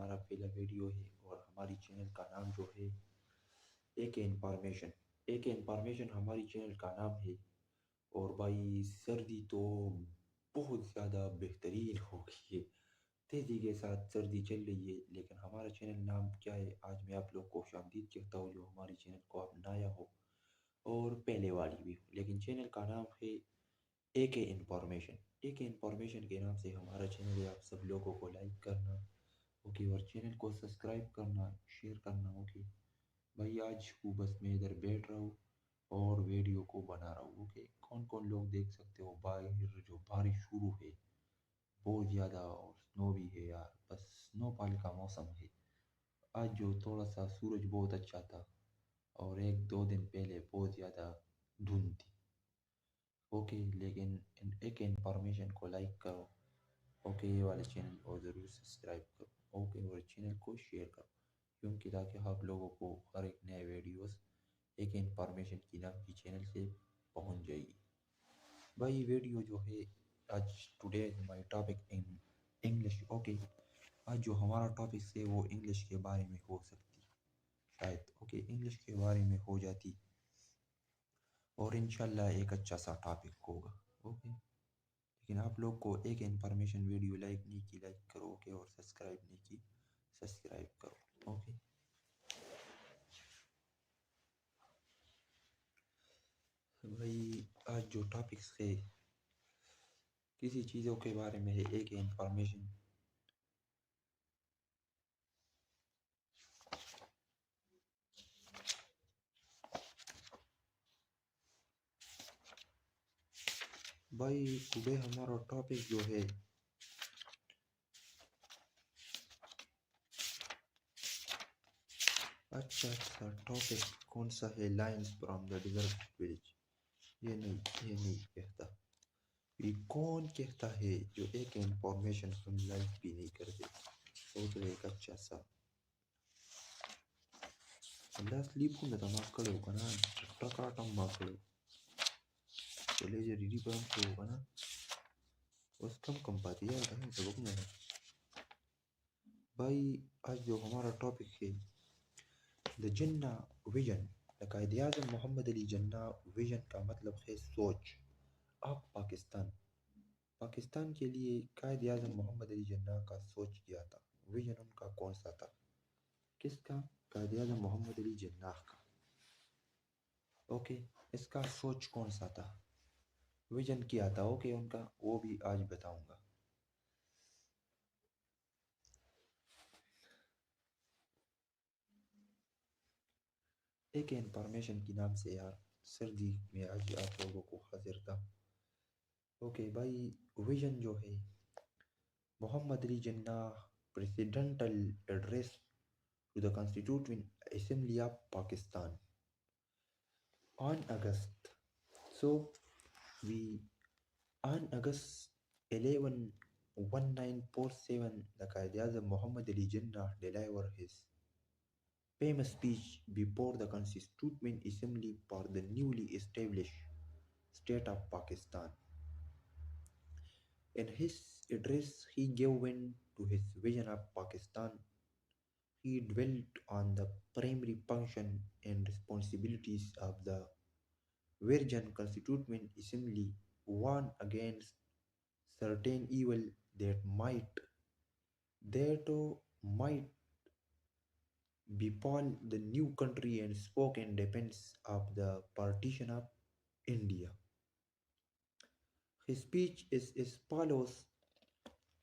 ہمارا پہلا ویڈیو ہے اور ہماری چینل کا نام جو ہے اے کے انفارمیشن ہماری چینل کا نام ہے۔ اور بھائی سردی تو بہت زیادہ بہترین ہو گئی ہے، تیزی کے ساتھ سردی چل رہی ہے، لیکن ہمارا چینل نام کیا ہے آج میں آپ لوگ کو خوش آمدید کہتا ہوں جو ہماری چینل کو آپ نایا ہو اور پہلے والی بھی ہو، لیکن چینل کا نام ہے اے کے انفارمیشن۔ اے کے انفارمیشن کے نام سے ہمارا چینل ہے، آپ سب لوگوں کو لائک کرنا اوکے، اور چینل کو سبسکرائب کرنا، شیئر کرنا اوکے۔ بھائی آج کو بس میں ادھر بیٹھ رہا ہوں اور ویڈیو کو بنا رہا ہوں اوکے۔ کون کون لوگ دیکھ سکتے ہو، باہر جو بارش شروع ہے بہت زیادہ اور سنو بھی ہے یار، بس سنو فال کا موسم ہے آج، جو تھوڑا سا سورج بہت اچھا تھا اور ایک دو دن پہلے بہت زیادہ دھند تھی اوکے۔ لیکن ایک انفارمیشن کو لائک کرو اوکے، یہ والے چینل کو ضرور سبسکرائب کرو اوکے، اور چینل کو شیئر کرو کیونکہ تاکہ آپ لوگوں کو ہر ایک نئے ویڈیوز ایک انفارمیشن کی نام کی چینل سے پہنچ جائے گی۔ بھائی ویڈیو جو ہے آج today my topic in English okay, آج جو ہمارا ٹاپک ہے وہ انگلش کے بارے میں ہو سکتی شاید اوکے، انگلش کے بارے میں ہو جاتی اور انشاءاللہ ایک اچھا سا ٹاپک ہوگا اوکے۔ لیکن آپ لوگ کو ایک انفارمیشن ویڈیو لائک نہیں کی لائک کرو اوکے، اور سبسکرائب نہیں کی سبسکرائب کرو اوکے۔ بھائی آج جو ٹاپکس ہے کسی چیزوں کے بارے میں ہے، ایک انفارمیشن بھائی ٹوڈے ہمارا ٹاپک جو ہے اچھا ٹاپک کون سا ہے، lines from the desert village. یہ نہیں کہتا، یہ کون کہتا ہے جو ایک انفارمیشن ہم لائک بھی نہیں کرتے اور ایک اچھا سا اللہ سلیپ کو نتا ماکڑے ہو کنا ٹکاٹم ماکڑے چلے جو ریڈی پر ہو کنا اس کم پاتی ہے کنا سبق میں۔ بھائی آج جو ہمارا ٹاپک ہے دا جنہ ویژن، قائد اعظم محمد علی جناح ویژن کا مطلب ہے سوچ۔ آپ پاکستان کے لیے قائد اعظم محمد علی جناح کا سوچ کیا تھا، ویژن ان کا کون سا تھا، کس کا، قائد اعظم محمد علی جناح کا اوکے۔ اس کا سوچ کون سا تھا، ویژن کیا تھا اوکے ان کا، وہ بھی آج بتاؤں گا۔ ایک انفارمیشن کی نام سے یار سردی میں آج آپ لوگوں کو حاضر تھا اوکے۔ بھائی ویژن جو ہے Muhammad Ali Jinnah presidential address to the constituent assembly of Pakistan on August so we on August 11 1947 the Qaid Azam Muhammad Ali Jinnah delivered his famous speech before the Constituent Assembly for the newly established state of Pakistan. In his address, he gave vent to his vision of Pakistan. He dwelt on the primary function and responsibilities of the Virgin Constituent Assembly, warned against certain evil that might befall the new country and spoke in defense of the partition of India. His speech is as follows: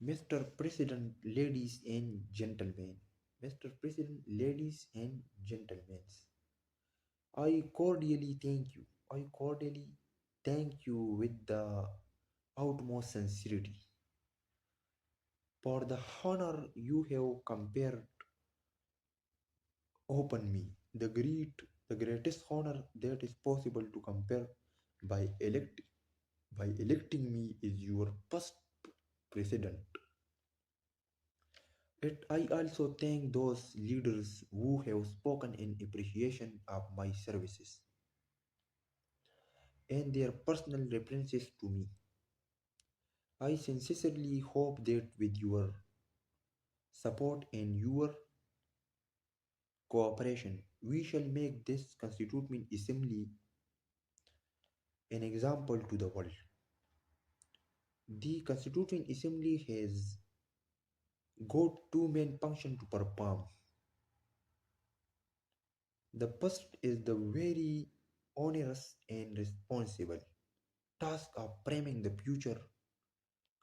Mr. President, ladies and gentlemen, Mr. President, ladies and gentlemen, I cordially thank you. I cordially thank you with the utmost sincerity for the honor you have conferred upon me, the greatest honor that is possible to confer by electing me as your first president. Yet I also thank those leaders who have spoken in appreciation of my services and their personal references to me. I sincerely hope that with your support and your cooperation. We shall make this Constituent Assembly an example to the world. The Constituent Assembly has got two main functions to perform. The first is the very onerous and responsible task of framing the future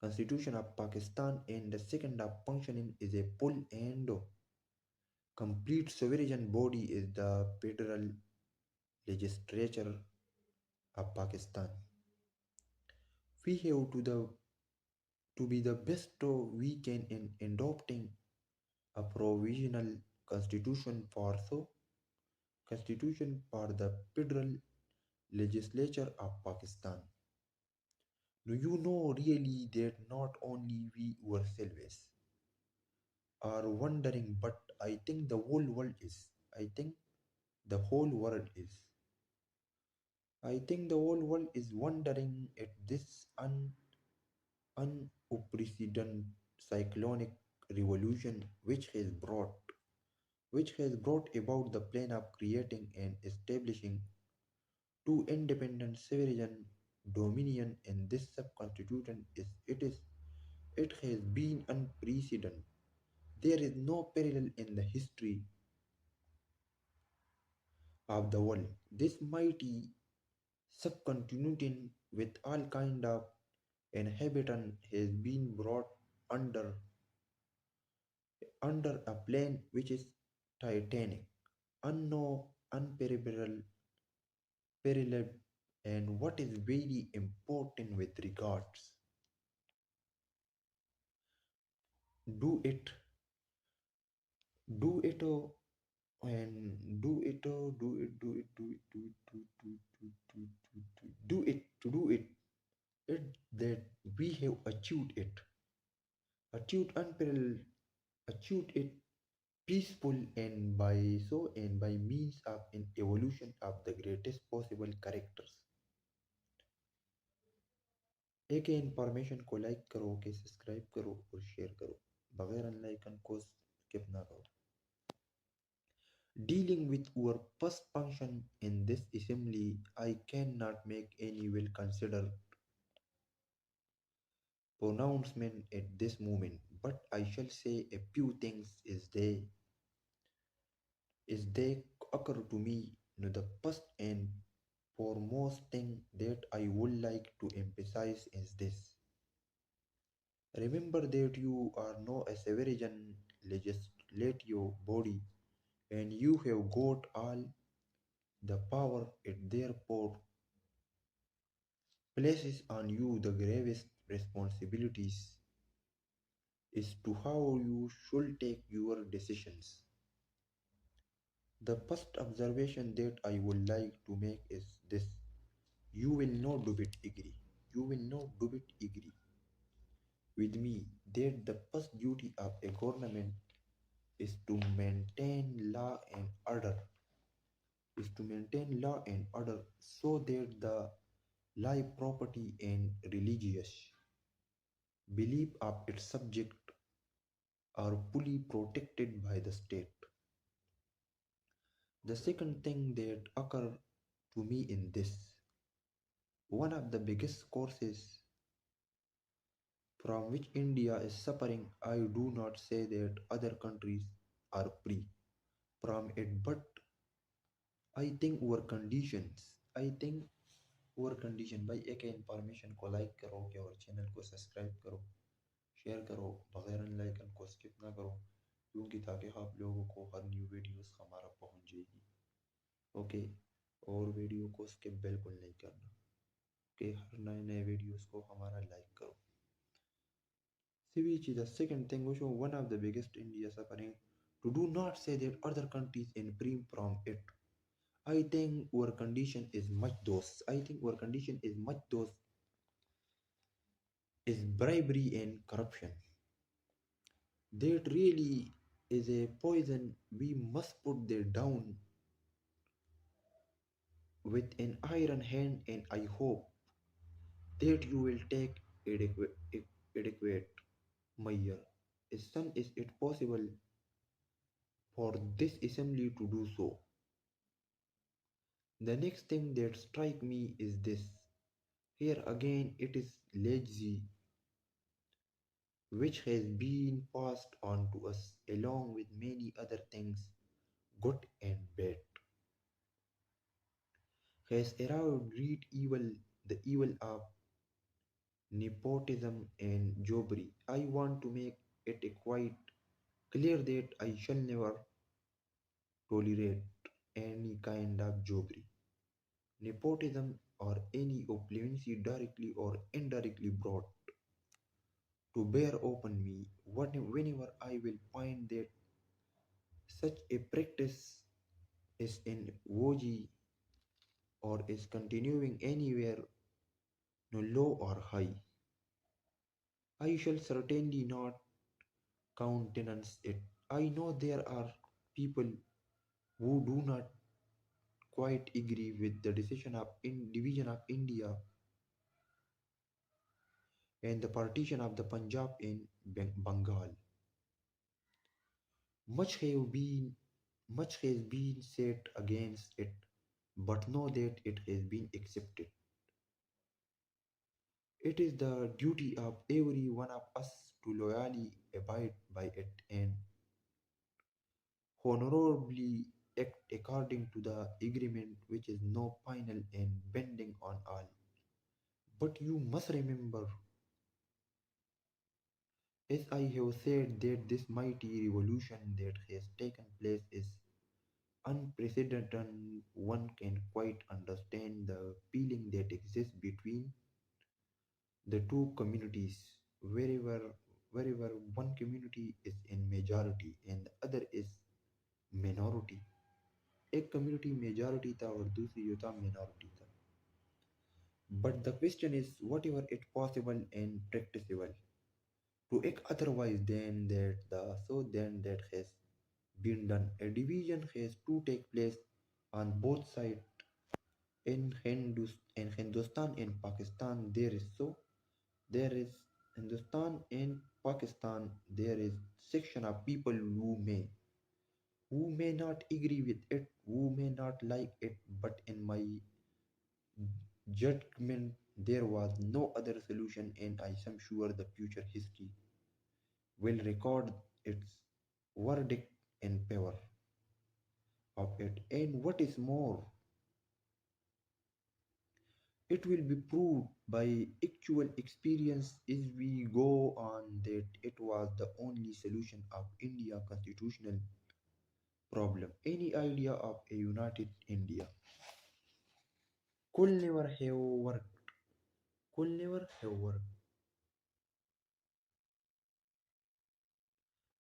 constitution of Pakistan, and the second of functioning is a full and complete sovereign body is the federal legislature of Pakistan. We have to be the best we can in adopting a provisional constitution for the federal legislature of Pakistan. Do you know really that not only we ourselves are wondering, but I think the whole world is. I think the whole world is. I think the whole world is wondering at this unprecedented cyclonic revolution which has brought about the plan of creating and establishing two independent sovereign dominion in this subconstitution it has been unprecedented. There is no parallel in the history of the world. This mighty subcontinent with all kind of inhabitant has been brought under a plan which is titanic, unknown, unparalleled, parallel, and what is very important with regards, do it, do it, and do it, do it, do it, do it, do it, do it, do it, do it, to do it, that we have achieved unparalleled, achieved it peaceful and by means of an evolution of the greatest possible characters. एक information को like करो कि subscribe करो और share करो बगैर अनलाइकन को skip ना करो. Dealing with our first function in this assembly, I cannot make any well considered pronouncement at this moment, but I shall say a few things as they occur to me. The first and foremost thing that I would like to emphasize is this. Remember that you are no a sovereign legislative body and you have got all the power. It therefore places on you the gravest responsibilities as to how you should take your decisions. The first observation that I would like to make is this. You will not do it agree. You will not do it agree with me that the first duty of a government is to maintain law and order so that the life, property, and religious belief of its subject are fully protected by the state. The second thing that occurred to me in this, one of the biggest causes from which India is suffering, I do not say that other countries are free from it, but I think our condition भाई एक information को like करो कि और channel को subscribe करो share करो बगैर लाइकन को स्किप ना करो क्योंकि ताकि आप लोगों को हर न्यू वीडियोस हमारा पहुंच जाएगी. ओके, और वीडियो को स्किप बिल्कुल नहीं करना. ओके, हर नए नए वीडियोस को हमारा लाइक करो. See which is the second thing which one of the biggest India suffering, to do not say that other countries in free from it. I think our condition is much those. I think our condition is much those is bribery and corruption. That really is a poison we must put that down with an iron hand, and I hope that you will take adequate measure. son, is it possible for this assembly to do so? The next thing that strike me is this. Here again it is legacy which has been passed on to us along with many other things, good and bad, has arrived great evil, the evil of nepotism and jobbery. I want to make it quite clear that I shall never tolerate any kind of jobbery, nepotism, or any opulence directly or indirectly brought to bear upon me. Whenever I will find that such a practice is in vogue or is continuing anywhere, no low or high, I shall certainly not countenance it. I know there are people who do not quite agree with the decision of division of India and the partition of the Punjab in Bengal. Much have been much has been said against it, but know that it has been accepted. It is the duty of every one of us to loyally abide by it and honorably act according to the agreement which is no final and bending on all. But you must remember, as I have said, that this mighty revolution that has taken place is unprecedented. One can quite understand the feeling that exists between the two communities wherever one community is in majority and the other is minority. एक community majority था और दूसरी जो था minority था. But the question is whatever it possible and practicable to act otherwise than that the so then that has been done. A division has to take place on both sides in Hindustan and Pakistan. There is Hindustan and Pakistan. There is section of people who may not agree with it, who may not like it, but in my judgment, there was no other solution, and I am sure the future history will record its verdict in favor of it. And what is more, it will be proved by actual experience as we go on that it was the only solution of India constitutional problem. Any idea of a united India could never have worked, could never have worked.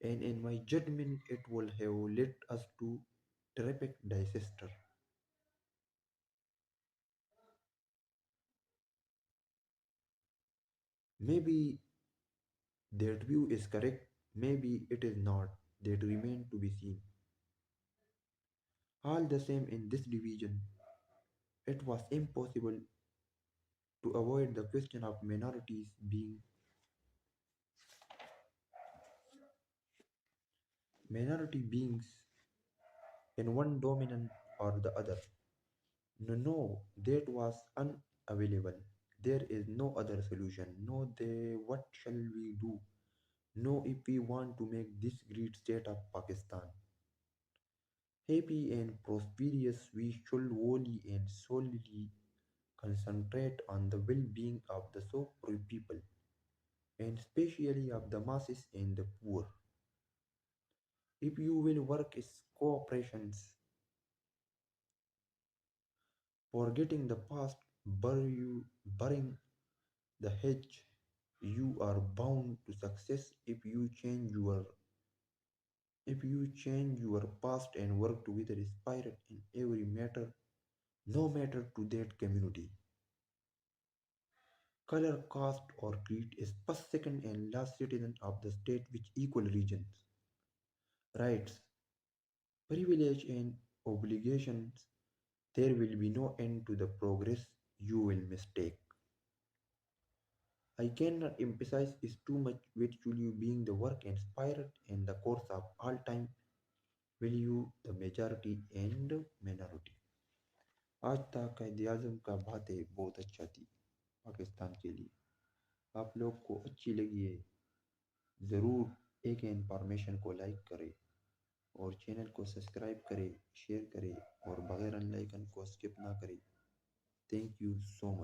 And in my judgment, it will have led us to terrific disaster. Maybe that view is correct, maybe it is not. That remain to be seen. All the same, in this division, it was impossible to avoid the question of minority beings in one dominant or the other. No, no, that was unavailable. There is no other solution. No, they, what shall we do? No, if we want to make this great state of Pakistan happy and prosperous, we should wholly and solely concentrate on the well-being of the so people, and especially of the masses and the poor. If you will work as cooperations, forgetting the past, burying the hedge, you are bound to success if you change your past and work together as spirit in every matter, no matter to that community, color, caste, or creed is first, second, and last citizen of the state with equal regions, rights, privilege, and obligations. There will be no end to the progress you will mistake. I cannot emphasize is too much virtually being the work inspired in the course of all time value the majority and minority. आज तक कायदे आजम का बातें बहुत अच्छा थी पाकिस्तान के लिए। आप लोग को अच्छी लगी है, ज़रूर एक इंफॉर्मेशन को लाइक करें और चैनल को सब्सक्राइब करें, शेयर करें और बगैर अनलाइकन को स्किप ना करें। Thank you so much.